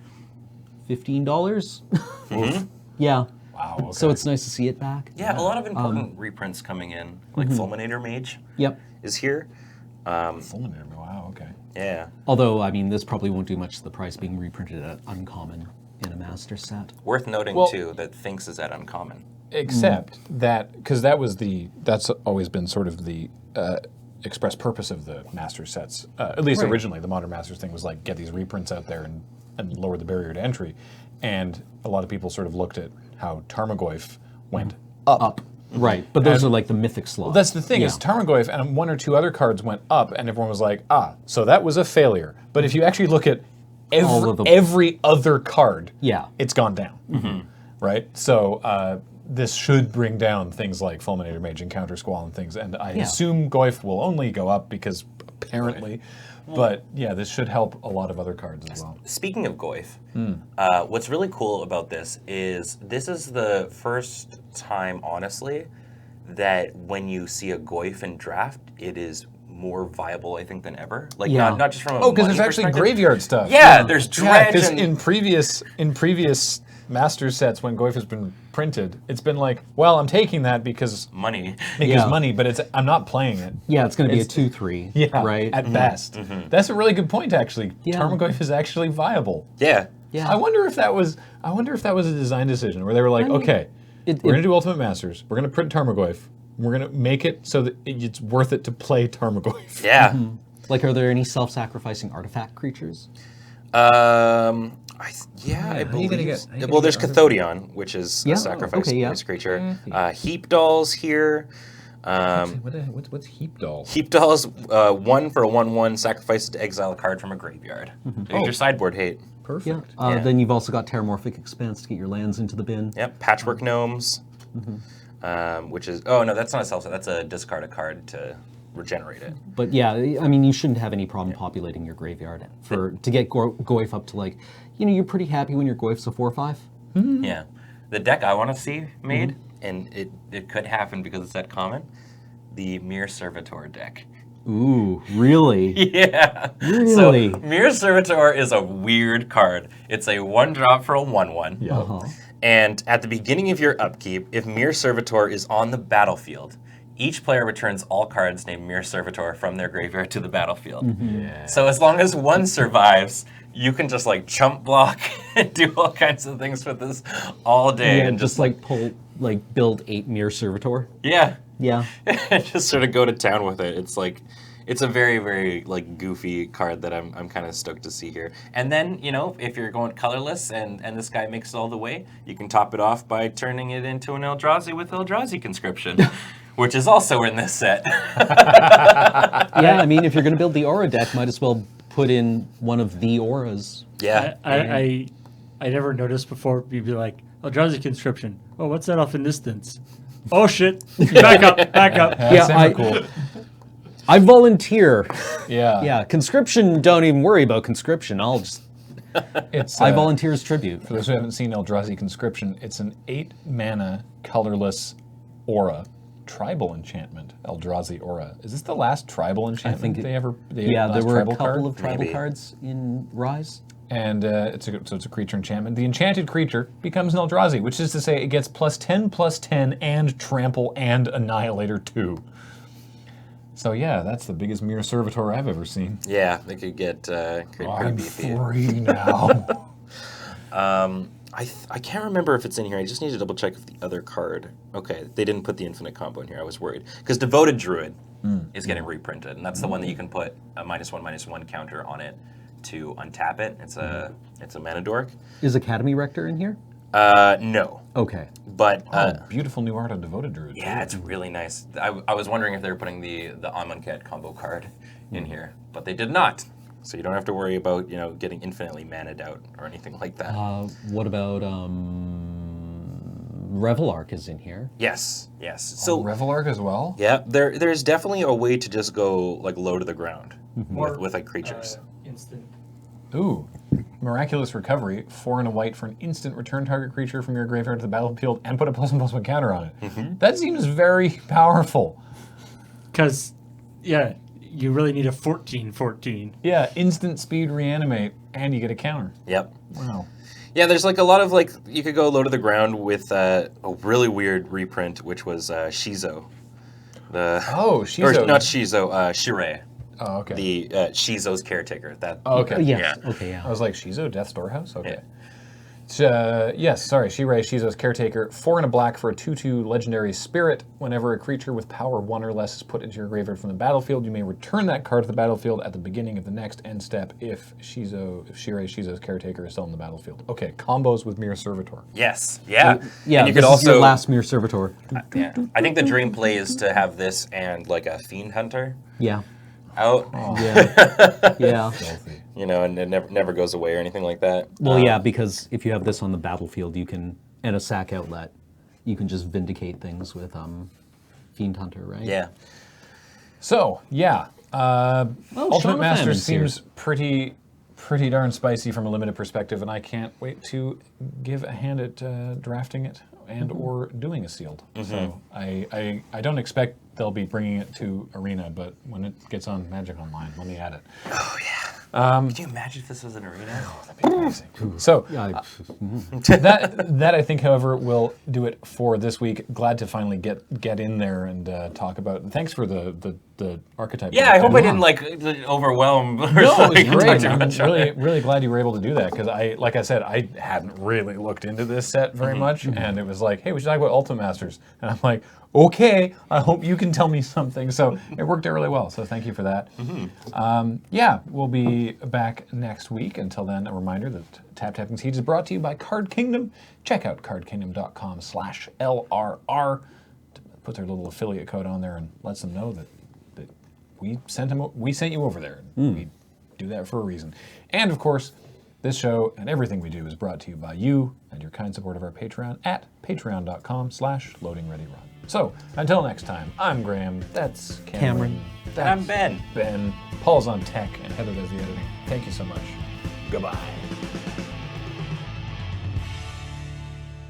$15. Yeah. Wow. Okay. So it's nice to see it back. Yeah, a lot of important reprints coming in, like Fulminator Mage. Yep. Is here. Fulminator. Wow. Okay. Yeah. Although, I mean, this probably won't do much to the price being reprinted at uncommon in a master set. Worth noting too that Things is at uncommon. Except that, because that's always been sort of the express purpose of the master sets. At least originally, the Modern Masters thing was like get these reprints out there and lower the barrier to entry. And a lot of people sort of looked at how Tarmogoyf went up. Right, but those are like the mythic slots. Well, that's the thing, is Tarmogoyf and 1 or 2 other cards went up, and everyone was like, so that was a failure. But if you actually look at every other card, it's gone down. Right? So this should bring down things like Fulminator Mage and Counter Squall and things, and I assume Goyf will only go up because apparently, but yeah, this should help a lot of other cards as well. Speaking of Goyf, what's really cool about this is the first time, honestly, that when you see a Goyf in draft, it is more viable, I think, than ever. Like not just from a because money there's actually perspective. graveyard stuff. Yeah, there's dredge. Because and in previous master sets when Goyf has been printed, it's been like, well, I'm taking that because money. money, but I'm not playing it. Yeah, it's going to be a 2/3. Yeah, right. At best. That's a really good point, actually. Yeah. Tarmogoyf is actually viable. Yeah. Yeah. I wonder if that was a design decision where they were like, okay, we're gonna do Ultimate Masters. We're gonna print Tarmogoyf. We're gonna make it so that it's worth it to play Tarmogoyf. Yeah. Like, are there any self-sacrificing artifact creatures? I believe. Well, there's Cathodion, which is a sacrifice creature. Heap Dolls here. What's Heap Doll? Heap Dolls, 1 for a 1/1, sacrifices to exile a card from a graveyard. There's your sideboard hate. Perfect. Then you've also got Terramorphic Expanse to get your lands into the bin. Yep, Patchwork Gnomes, which is, oh no, that's not a self set, that's a discard a card to regenerate it. But yeah, I mean, you shouldn't have any problem populating your graveyard to get Goyf up to like, you're pretty happy when your Goyf's a 4/5. Yeah. The deck I want to see made, and it could happen because it's that common, the Mere Servitor deck. Ooh, really? Yeah. Really? So Mere Servitor is a weird card. It's a 1-drop for a 1/1. Yeah. And at the beginning of your upkeep, if Mere Servitor is on the battlefield, each player returns all cards named Mirror Servitor from their graveyard to the battlefield. Yeah. So as long as one survives, you can just like chump block and do all kinds of things with this all day. Yeah, and just like build 8 Mirror Servitor. Yeah. Yeah. Just sort of go to town with it. It's like, it's a very, very like goofy card that I'm kind of stoked to see here. And then, you know, if you're going colorless and this guy makes it all the way, you can top it off by turning it into an Eldrazi with Eldrazi Conscription, which is also in this set. Yeah, I mean, if you're going to build the aura deck, might as well put in one of the auras. Yeah. I never noticed before. You'd be like, Eldrazi Conscription. Oh, what's that off in distance? Oh shit! Back up! Yeah, That's cool. I volunteer. Yeah. Yeah, conscription, don't even worry about conscription. I'll just, It's, I volunteer as tribute. For those who haven't seen Eldrazi Conscription, it's an 8-mana colorless aura tribal enchantment. Eldrazi Aura. Is this the last tribal enchantment Yeah, there were a couple card? of tribal Maybe. cards in Rise. And it's a creature enchantment. The enchanted creature becomes an Eldrazi, which is to say it gets +10/+10 and trample and Annihilator 2. So yeah, that's the biggest Mirror Servitor I've ever seen. Yeah, they could get pretty I'm beefy. free now. I can't remember if it's in here. I just need to double check if the other card. Okay, they didn't put the infinite combo in here. I was worried because Devoted Druid is getting reprinted, and that's the one that you can put a -1/-1 counter on it to untap it. It's a mana dork. Is Academy Rector in here? No, Okay. but Beautiful new art of Devoted Druid. yeah, it's really nice. I was wondering if they were putting the Amonkhet combo card in here, but they did not. So you don't have to worry about getting infinitely mana'd out or anything like that. What about Revelark is in here? Yes. So Revelark as well? Yeah, there's definitely a way to just go like low to the ground with like creatures. Instant. Ooh. Miraculous Recovery, 4 and a white for an instant return target creature from your graveyard to the battlefield and put a +1/+1 counter on it. That seems very powerful. Because, yeah, you really need a 14/14. Yeah, instant speed reanimate, and you get a counter. Yep. Wow. Yeah, there's like a lot of like you could go low to the ground with a really weird reprint, which was Shizo. Shizo. Or not Shizo, Shirei. Oh, okay. The Shizo's caretaker. That. Oh, okay. Yes. Okay, yeah. I was like, Shizo, Death Storehouse? Okay. Yes, sorry, Shirei, Shizo's caretaker. 4 and a black for a 2/2 legendary spirit. Whenever a creature with power 1 or less is put into your graveyard from the battlefield, you may return that card to the battlefield at the beginning of the next end step if Shirei, Shizo's caretaker is still in the battlefield. Okay, combos with Mirror Servitor. Yes. Yeah. Yeah, And you this could is your also. last Mirror Servitor. Yeah. I think the dream play is to have this and like a Fiend Hunter Yeah. out. Yeah. Yeah. Filthy. And it never goes away or anything like that. Well, yeah, because if you have this on the battlefield, you can, and a sack outlet, you can just vindicate things with Fiend Hunter, right? Yeah. So, yeah. Shaun Ultimate of Masters Famine's here. seems pretty darn spicy from a limited perspective, and I can't wait to give a hand at drafting it and or doing a sealed. So I don't expect they'll be bringing it to Arena, but when it gets on Magic Online, let me add it. Oh yeah. Could you imagine if this was an arena? That'd be amazing. So Yeah, that I think, however, will do it for this week. Glad to finally get in there and talk about. Thanks for the archetype. Yeah, I hope I didn't like overwhelm. Or No, it was like, great. talk I'm too much. really glad you were able to do that because like I said, I hadn't really looked into this set very much, and it was like, hey, we should talk about Ultimate Masters, and I'm like, okay, I hope you can tell me something. So it worked out really well. So thank you for that. Yeah, we'll be back next week. Until then, a reminder that Tap Tap Concede is brought to you by Card Kingdom. Check out cardkingdom.com/LRR. Put their little affiliate code on there and lets them know that we sent you over there. We do that for a reason. And of course, this show and everything we do is brought to you by you and your kind support of our Patreon at patreon.com/LoadingReadyRun. So until next time, I'm Graham. That's Cameron. And I'm Ben. Ben. Paul's on tech and Heather does the editing. Thank you so much. Goodbye.